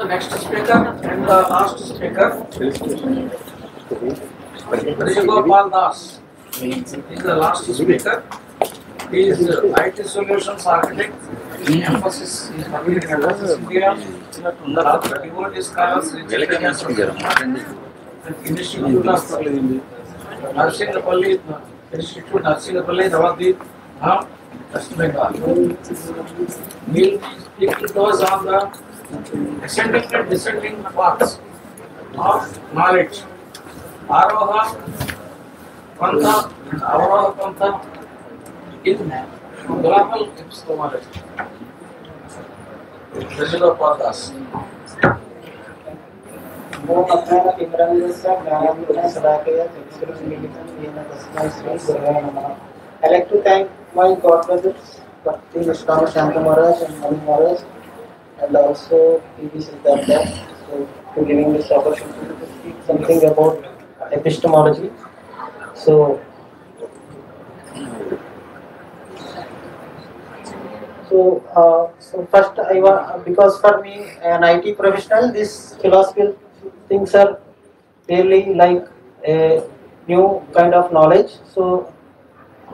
the next speaker and the last speaker. Rajagopal Das is the last speaker. He is IT solutions architect. Emphasis is marketing emphasis India. The devotee scholars and Institute of Narsingapalli, Institute Narsingapalli, Navadvip, West Bengal. We'll speak to those on the ascending and descending paths of knowledge. Aroha Pantha and Avaroha Pantha in global epistemology. Rajagopal Das. I like to thank my godbrothers, Bhakti Nishkama Shanta Maharaj and Mani Maharaj, and also P.V. Siddhartha, for giving this opportunity to speak something about epistemology. So first I want, because for me an IT professional, these philosophical things are really like a new kind of knowledge. So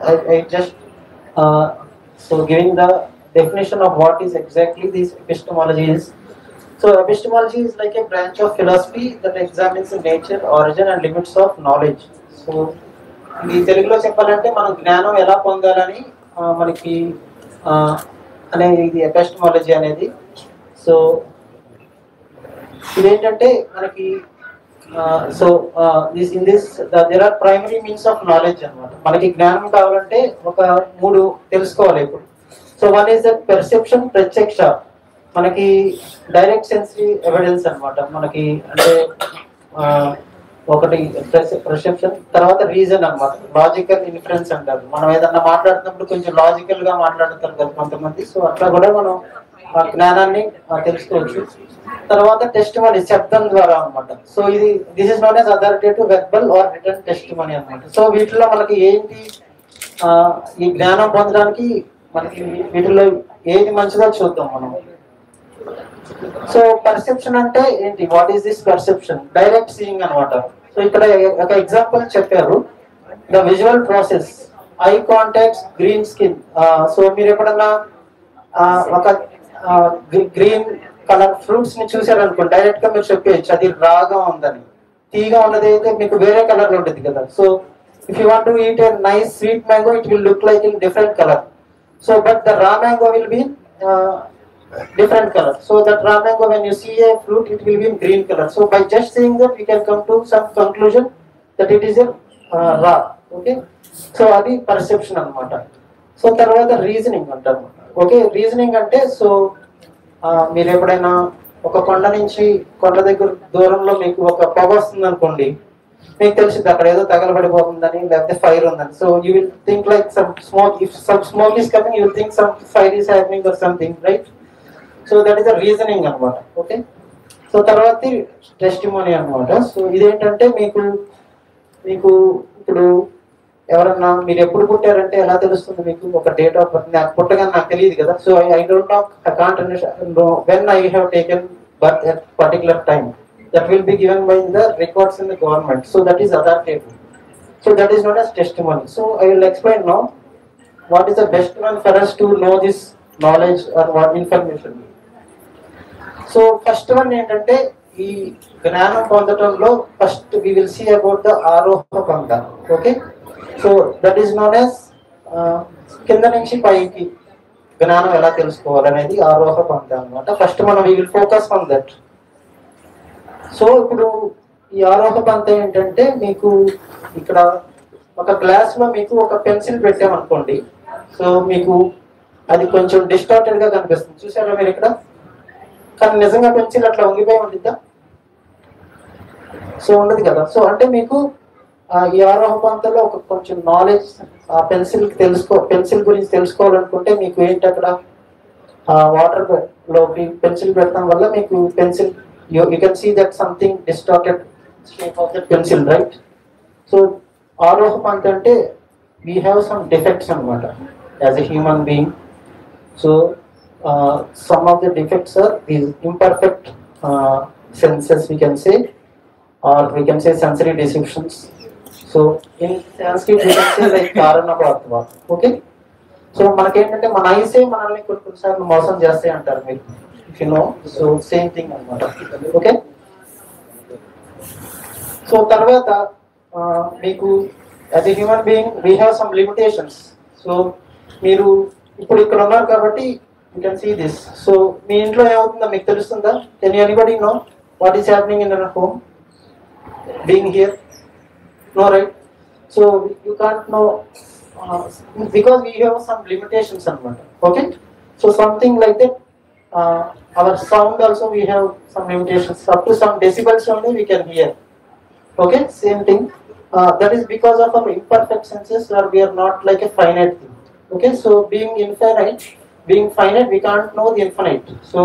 I just so giving the definition of what is exactly this epistemology is. So epistemology is like a branch of philosophy that examines the nature, origin and limits of knowledge. So ఈ తెలుగులో చెప్పాలంటే మనం జ్ఞానం ఎలా పొందాలని మనకి అనేది ఇది ఎపిస్టమాలజీ అనేది. సో ఇదేంటంటే మనకి so in this there are primary means of knowledge అన్నమాట. మనకి జ్ఞానం కావాలంటే ఒక మూడు తెలుసుకోవాలి ఇప్పుడు. So one is the perception, ప్రత్యక్ష, మనకి డైరెక్ట్ సెన్సరీ ఎవిడెన్స్ అన్నమాట. మనకి అంటే ఒకటి పర్సెప్షన్, తర్వాత రీజన్ అన్నమాట, లాజికల్ ఇన్ఫరెన్స్ అంటారు. మనం ఏదన్నా మాట్లాడుతున్నప్పుడు కొంచెం లాజికల్ గా మాట్లాడతారు కదా కొంతమంది. సో అట్లా కూడా మనం ఆ జ్ఞానాన్ని తెలుసుకోవచ్చు. తర్వాత టెస్టిమనీ, శబ్దం ద్వారా అన్నమాట. సో ఇది this is not as authoritative verbal or written testimony అన్నమాట. సో వీటిలో మనకి ఏంటి ఈ జ్ఞానం పొందడానికి మనకి వీటిలో ఏది మంచిదో చూద్దాం మనం. సో పర్సెప్షన్ అంటే ఏంటి, what is this perception? Direct seeing అన్నమాట. సో ఇక్కడ ఒక ఎగ్జాంపుల్ చెప్పారు, the visual process, I contacts, green skin. So మీరు ఎప్పుడన్నా ఒక గ్రీన్ కలర్ ఫ్రూట్స్ ని చూసారనుకోండి, డైరెక్ట్ గా మీరు చెప్పేయచ్చు అది రాగా ఉందని. తీగా ఉన్నది అయితే మీకు వేరే కలర్ లో ఉంటుంది కదా. So if you want to eat a nice sweet mango, it will look like in different colour. So but the raw mango will be different color. So that raw mango, when you see a fruit, it will be in green color. So by just seeing that, we can come to some conclusion that it is a raw. Okay. So adi perception anamata. So tarvata reasoning antaru. Okay, reasoning ante so meer epudaina oka konda nunchi konda దగ్గర దూరంలో మీకు ఒక పొగ వస్తుంది అనుకోండి, మీకు తెలిసింది అక్కడ ఏదో తగలబడిపోతుందని లేకపోతే ఫైర్ ఉందని. So you will think like some smoke, if some smoke is coming you will think some fire is happening or something, right? So that is the reasoning అనమాట. ఓకే. సో తర్వాత టెస్టిమోనీ అనమాట. So ఇదేంటంటే మీకు ఇప్పుడు ఎవరన్నా మీరు ఎప్పుడు పుట్టారంటే ఎలా తెలుస్తుంది మీకు? ఒక డేట్ ఆఫ్ బర్త్, నాకు పుట్టగానే నాకు తెలియదు కదా. So I don't know, I can't understand when I have taken birth at particular time. That will be given by the records in the government. So that is authoritative. So that is known as testimony. So I will explain now what is the best one for us to know this knowledge or what information. So first one ఏంటంటే ఈ జ్ఞానం పొందడంలో first we will see about the ఆరోహ పంథ. Okay. So that is known as కింద నుంచి పైకి జ్ఞానం ఎలా తెలుసుకోవాలనేది ఆరోహ పంథ అన్నమాట. ఫస్ట్ మనం we will focus on that. So ఇప్పుడు ఈ ఆరోహ పంథ ఏంటంటే, మీకు ఇక్కడ ఒక గ్లాస్ లో మీకు ఒక పెన్సిల్ పెట్టామనుకోండి. సో మీకు అది కొంచెం డిస్టార్టెడ్ గా కనిపిస్తుంది, చూసారా మీరు ఇక్కడ? కానీ నిజంగా పెన్సిల్ అట్లా వంగిపోయి ఉండిద్దా? సో ఉండదు కదా. సో అంటే మీకు ఈ ఆరోహ పంథలో ఒక కొంచెం నాలెడ్జ్ ఆ పెన్సిల్ గురించి తెలుసుకోవాలనుకుంటే మీకు ఏంటి, అక్కడ వాటర్ లోకి పెన్సిల్ పెట్టడం వల్ల మీకు pencil you can see that something distorted shape of the pencil, right? So ఆరోహ పంథ అంటే we have some defects anamata as a human being. So some of the defects are these: imperfect senses, we can say, or we can say sensory deceptions. So in Sanskrit we can say like కారణకర్త. Okay, so మనకేంటంటే మన eyes మనల్ని కొన్నిసార్లు మోసం చేస్తాయి అంటారు మీరు, if you know. So same thing అన్నమాట. ఓకే, సో తర్వాత మీకు as a human being we have some limitations. So మీరు ఇప్పుడు ఇక్కడ ఉన్నారు కాబట్టి you can see this. So మీ ఇంట్లో ఏమవుతుందో మీకు తెలుస్తుందా? Can anybody know what is happening in your home being here? No, right? So you can't know because we have some limitations anamata. Okay, so something like that, our sound also we have some limitations. Up to some decibels only we can hear. Okay, same thing. That is because of our imperfect senses, or we are not like a finite thing. Okay, so being finite, we can't know the infinite. So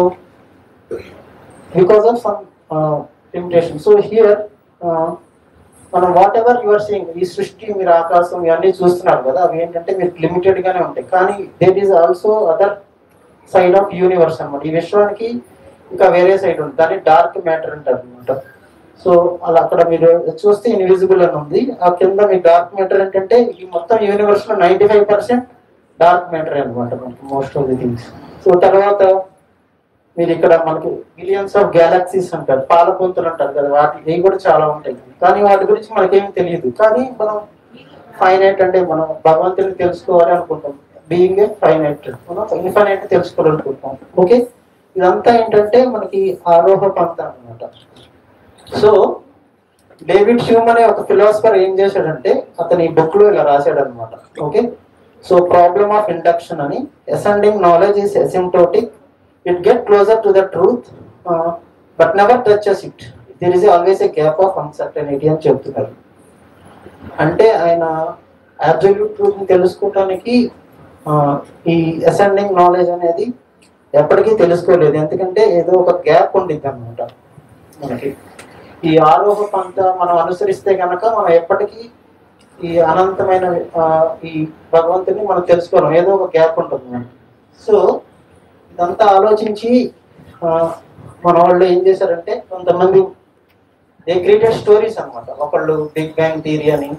because of some limitations. So here మనం what ever your seeing, ఈ సృష్టి, మీరు ఆకాశం ఇవన్నీ చూస్తున్నారు కదా, అవి ఏంటంటే మీరు లిమిటెడ్ గానే ఉంటాయి. కానీ there is also other side of universe అనమాట. ఈ విశ్వానికి ఇంకా వేరే సైడ్ ఉంది, దాన్ని డార్క్ మ్యాటర్ అంటారు అనమాట. సో అలా అక్కడ మీరు చూస్తే ఇన్విజిబుల్ అని ఉంది, ఆ కింద మీ డార్క్ మ్యాటర్ ఏంటంటే ఈ మొత్తం యూనివర్స్ లో 95% డార్క్ మ్యాటర్ అనమాట మనకి, most of the things. So తర్వాత మీరు ఇక్కడ మనకి బిలియన్స్ ఆఫ్ గ్యాలక్సీస్ అంటారు, పాలపుంతలు అంటారు కదా, వాటి కూడా చాలా ఉంటాయి. కానీ వాటి గురించి మనకేమీ తెలియదు. కానీ మనం ఫైనైట్ అంటే మనం భగవంతుని తెలుసుకోవాలి అనుకుంటాం. బీయింగ్ ఏ ఫైనైట్, మనం ఇన్ఫైనైట్ తెలుసుకోవాలనుకుంటాం. ఓకే, ఇదంతా ఏంటంటే మనకి ఆరోహ పంత అనమాట. సో డేవిడ్ హ్యూమ్ అనే ఒక ఫిలాసఫర్ ఏం చేశాడంటే అతని బుక్ లో ఇలా రాశాడు అనమాట. Okay, so problem of induction అని, ascending knowledge is asymptotic, it get closer to the truth but never touches it, there is always a gap of uncertainty అని చెప్తున్నారు. అంటే ఆయన అబ్సల్యూట్ ట్రూత్ ని తెలుసుకోవడానికి ఈ అసెండింగ్ నాలెడ్జ్ అనేది ఎప్పటికీ తెలుసుకోలేదు, ఎందుకంటే ఏదో ఒక గ్యాప్ ఉండిద్ది అనమాట మనకి. ఈ ఆరోహ పంత మనం అనుసరిస్తే కనుక మనం ఎప్పటికీ ఈ అనంతమైన ఈ భగవంతుని మనం తెలుసుకోలేం, ఏదో ఒక గ్యాప్ ఉంటుంది మనకి. సో ఇదంతా ఆలోచించి మన వాళ్ళు ఏం చేశారంటే కొంతమంది దే క్రియేటెడ్ స్టోరీస్ అనమాట. ఒకళ్ళు బిగ్ బ్యాంగ్ థియరీ అని,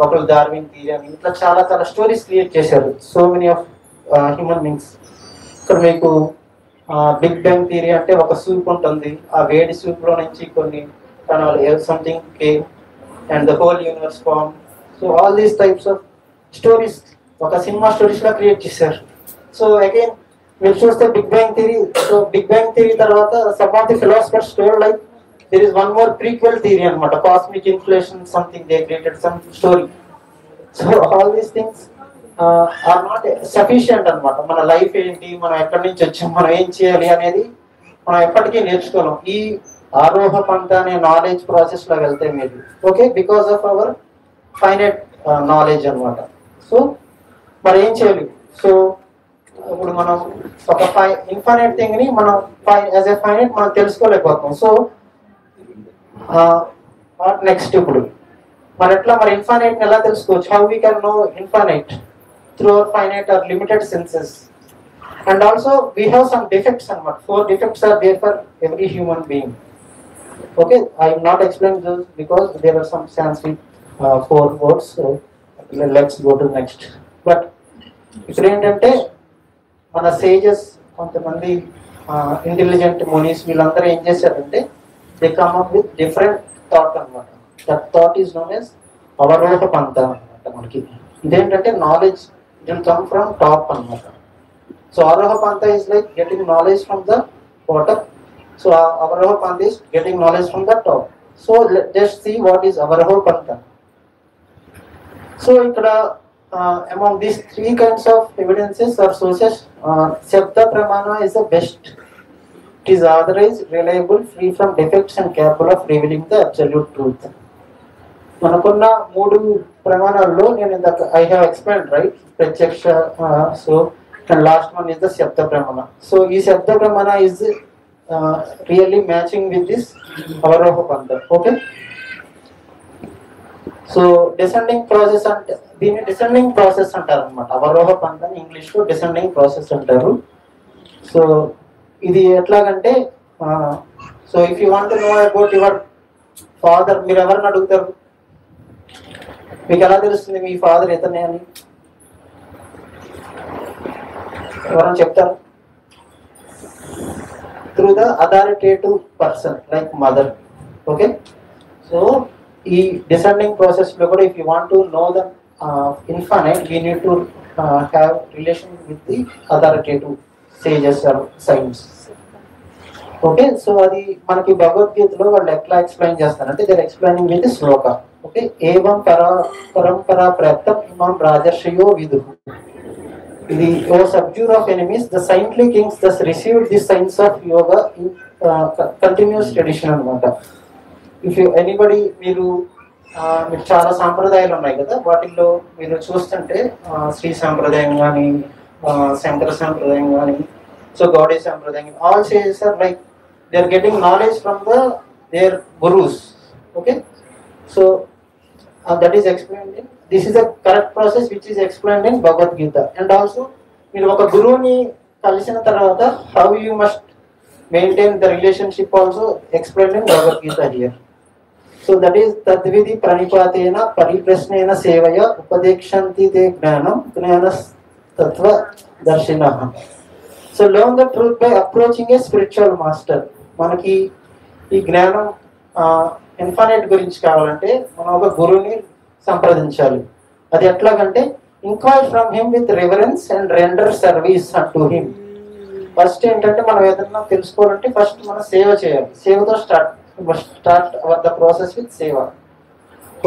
ఒకళ్ళు డార్విన్ థియరీ అని, ఇట్లా చాలా చాలా స్టోరీస్ క్రియేట్ చేశారు. So many of human beings. ఇక్కడ మీకు బిగ్ బ్యాంగ్ థియరీ అంటే ఒక సూప్ ఉంటుంది, ఆ వేడి సూప్ లో నుంచి కొన్ని కణాలు something came and the whole universe form. So all these types of stories ఒక సినిమా స్టోరీస్ లా క్రియేట్ చేశారు. సో అగైన్ మీరు చూస్తే big bang theory, so big bang theory తర్వాత some of the philosophers told like there is one more prequel theory అనమాట, cosmic inflation something, they created some story. So all these things are not sufficient అనమాట. మన life ఏంటి, మనం ఎక్కడి నుంచి వచ్చాం, మనం ఏం చేయాలి అనేది మనం ఎప్పటికీ నేర్చుకోలేం ఈ ఆరోహ పంత అనే నాలెడ్జ్ ప్రాసెస్ లో వెళ్తే మీరు. Okay, because of our finite knowledge అనమాట. సో మరి ఏం చేయాలి? సో ఇప్పుడు మనం ఒక ఇన్ఫైనైట్ థింగ్ ని మనం యాజ్ ఎ ఫైనైట్ మనం తెలుసుకోలేకపోతాం. So what next? ఇప్పుడు మరి ఎట్లా మరి ఇన్ఫైనైట్ ని ఎలా తెలుసుకోవచ్చు? How we can know infinite? Through our finite or limited senses. And also we have some defects అన్నమాట. 4 defects are there for every human being. Okay, I will not explain this because there are some Sanskrit 4 words. So let's go to next. But ఇక్కడ ఏంటంటే మన sages, కొంతమంది intelligent మునీస్, వీళ్ళందరూ ఏం చేశారంటే they come up with different thought అనమాట. That thought is known as అవరోహ పంత అనమాట. మనకి ఇదేంటంటే knowledge it will come from top అనమాట. సో ఆరోహ పంత is like getting knowledge from the bottom. So అవరోహ పంత is getting knowledge from the top. So just see what is అవరోహ పంత. సో ఇక్కడ among these 3 kinds of evidences or sources, Shabda Pramana is the best. It is authorized, reliable, free from defects and capable of revealing the absolute truth. మనకున్న 3 ప్రమాణాల్లో నేను ఇందాక I have explained, right? ప్రత్యక్ష, so and last one is the Shabda Pramana. So ఈ Shabda Pramana is really matching with this Avaroha Pantha. Okay. So descending process అంటే దీన్ని descending process అంటారు అనమాట. అవరోహ పంత ఇంగ్లీష్ లో డిసెండింగ్ ప్రాసెస్ అంటారు. సో ఇది ఎట్లాగంటే so if you want to know about your father, మీరు ఎవరిని అడుగుతారు? మీకు ఎలా తెలుస్తుంది మీ ఫాదర్ ఇతనే అని? ఎవరైనా చెప్తారు? Through the authoritative person like mother. Okay, so ఈ డిసెండింగ్ ప్రాసెస్ లో కూడా if you want to know the infinite, we need to have relation with the authoritative sages or science. Okay, so అది మనకి భగవద్గీతలో వాళ్ళు ఎట్లా ఎక్స్ప్లెయిన్ చేస్తారంటే they are explaining with shloka. Okay, ఏవం పరంపరా ప్రాప్తం ఇమాం రాజర్షయో విదుః. ఇది O subduer of enemies the saintly kings thus received the science of yoga in continuous tradition అనమాట. ఇఫ్ యూ ఎనీబడి, మీరు చాలా సాంప్రదాయాలు ఉన్నాయి కదా, వాటిల్లో మీరు చూస్తుంటే శ్రీ సాంప్రదాయం కానీ, శంకర సాంప్రదాయం కానీ, సో గౌడీ సాంప్రదాయం, all sages are like they are getting knowledge from their gurus. Okay, so that is explained in, this is the correct process which is explained in Bhagavad Gita. And also మీరు ఒక గురువుని కలిసిన తర్వాత how you must maintain the relationship also explained in Bhagavad Gita here. So that is తద్విధి ప్రణిపాతేన పరిప్రశ్నేన సేవయ ఉపదేక్షంతి తే జ్ఞానం జ్ఞాన తత్వ దర్శినః. So learn the truth by approaching a spiritual master. మనకి ఈ జ్ఞానం ఇన్ఫినైట్ గురించి కావాలంటే మనం ఒక గురువుని సంప్రదించాలి. అది ఎట్లాగంటే inquire from him with reverence and render service to him. First ఏంటంటే మనం ఏదైనా తెలుసుకోవాలంటే ఫస్ట్ మనం సేవ చేయాలి. సేవతో start our the process with seva.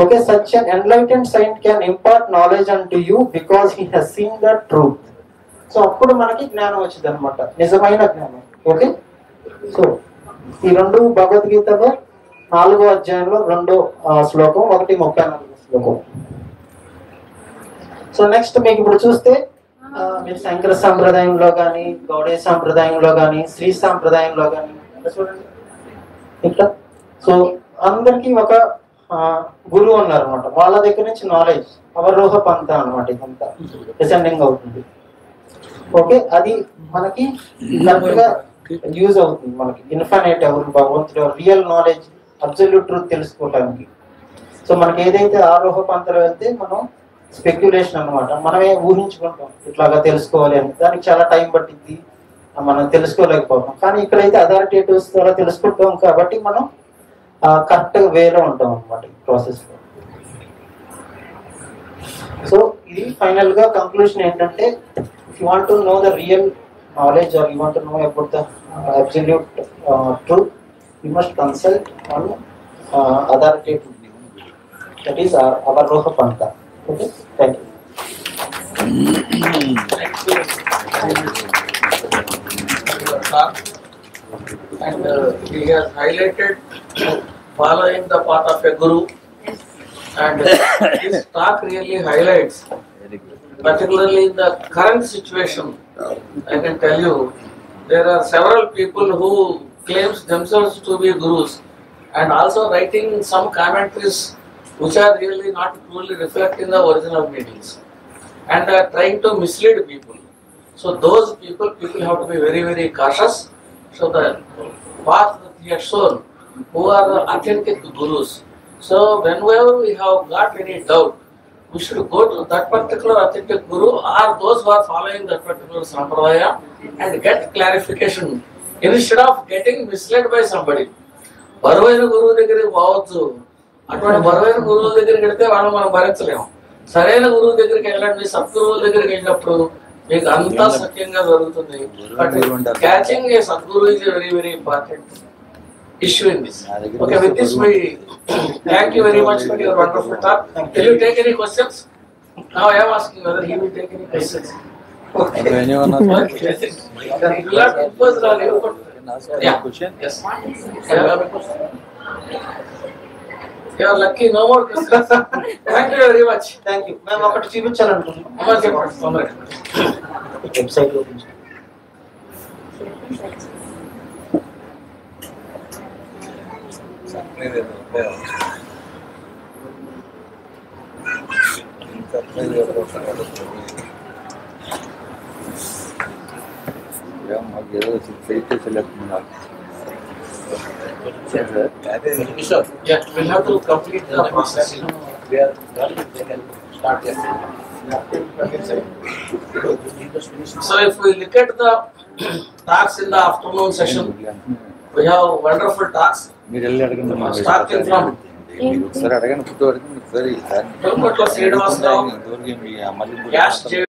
Okay, such an enlightened saint can impart knowledge unto you because he has seen the truth. So అప్పుడు మనకి జ్ఞానం వచ్చింది అనమాట, నిజమైన జ్ఞానం. ఓకే, సో ఈ రెండు భగవద్గీతలో 4వ అధ్యాయంలో 2వ శ్లోకం, 1:34 శ్లోకం. సో నెక్స్ట్ మీకు ఇప్పుడు చూస్తే మీరు శంకర సాంప్రదాయంలో కానీ, గౌడీ సాంప్రదాయంలో కానీ, శ్రీ సాంప్రదాయంలో కానీ చూడండి ఇట్లా. సో అందరికి ఒక గురువు ఉన్నారు అనమాట, వాళ్ళ దగ్గర నుంచి నాలెడ్జ్ అవరోహ పంత అనమాట, ఇదంతా డిసెండింగ్ అవుతుంది. ఓకే, అది మనకి కరెక్ట్గా యూజ్ అవుతుంది, మనకి ఇన్ఫినైట్ ఎవరు, భగవంతుడు రియల్ నాలెడ్జ్, అబ్సల్యూట్ ట్రూత్ తెలుసుకోవటానికి. సో మనకి ఏదైతే ఆరోహ పంతలో వెళ్తే మనం స్పెక్యులేషన్ అనమాట, మనమే ఊహించుకుంటాం ఇట్లాగా తెలుసుకోవాలి అని, దానికి చాలా టైం పట్టింది, మనం తెలుసుకోలేకపోతాం. కానీ ఇక్కడైతే అథారిటేటివ్స్ ద్వారా తెలుసుకుంటాం కాబట్టి మనం కరెక్ట్ వేలో ఉంటాం అనమాట ఈ ప్రాసెస్ లో. సో ఇది ఫైనల్ గా కంక్లూషన్ ఏంటంటే, if you want to know the real knowledge or you want to know about the absolute truth, you must consult an authoritative. That is అవరోహ పంత. Okay, thank you. And he has highlighted following the path of a guru, and this talk really highlights, particularly in the current situation. I can tell you there are several people who claims themselves to be gurus and also writing some commentaries which are really not truly reflecting the original meanings, and they are trying to mislead people. So those people have to be very, very cautious. So the path that he has shown, who are the authentic gurus. So whenever we have got any doubt, we should go to that particular authentic guru or those who are following that particular sampradaya and get clarification instead of getting misled by somebody. బరువైన గురువు దగ్గరికి పోవచ్చు, అటువంటి బరువైన గురువుల దగ్గరికి వెళ్తే వాళ్ళు మనం భరించలేము. సరైన గురువు దగ్గరికి వెళ్ళండి, సద్గురువుల దగ్గరికి వెళ్ళినప్పుడు మీకు అంతా సత్యంగా జరుగుతుంది. But catching a Sadhguru is very very important issue in this. Okay, with this we thank you very much for your wonderful talk. Will you take any questions? Now I am asking whether he will take any questions. Okay. Anyone okay. You are imposed on you. Yeah. question? Yes. You are lucky. No more questions. Thank you very much. Thank you. మేము ఒకటి చూపించాలనుకుంటున్నాం website లో. Ya, más que eso, se leer Yeah, we'll have to complete the process. So if we look at the talks in the afternoon session, we have wonderful talks. Starting from ఒకసారి అడగండి, Srinivas Rao, Yash J.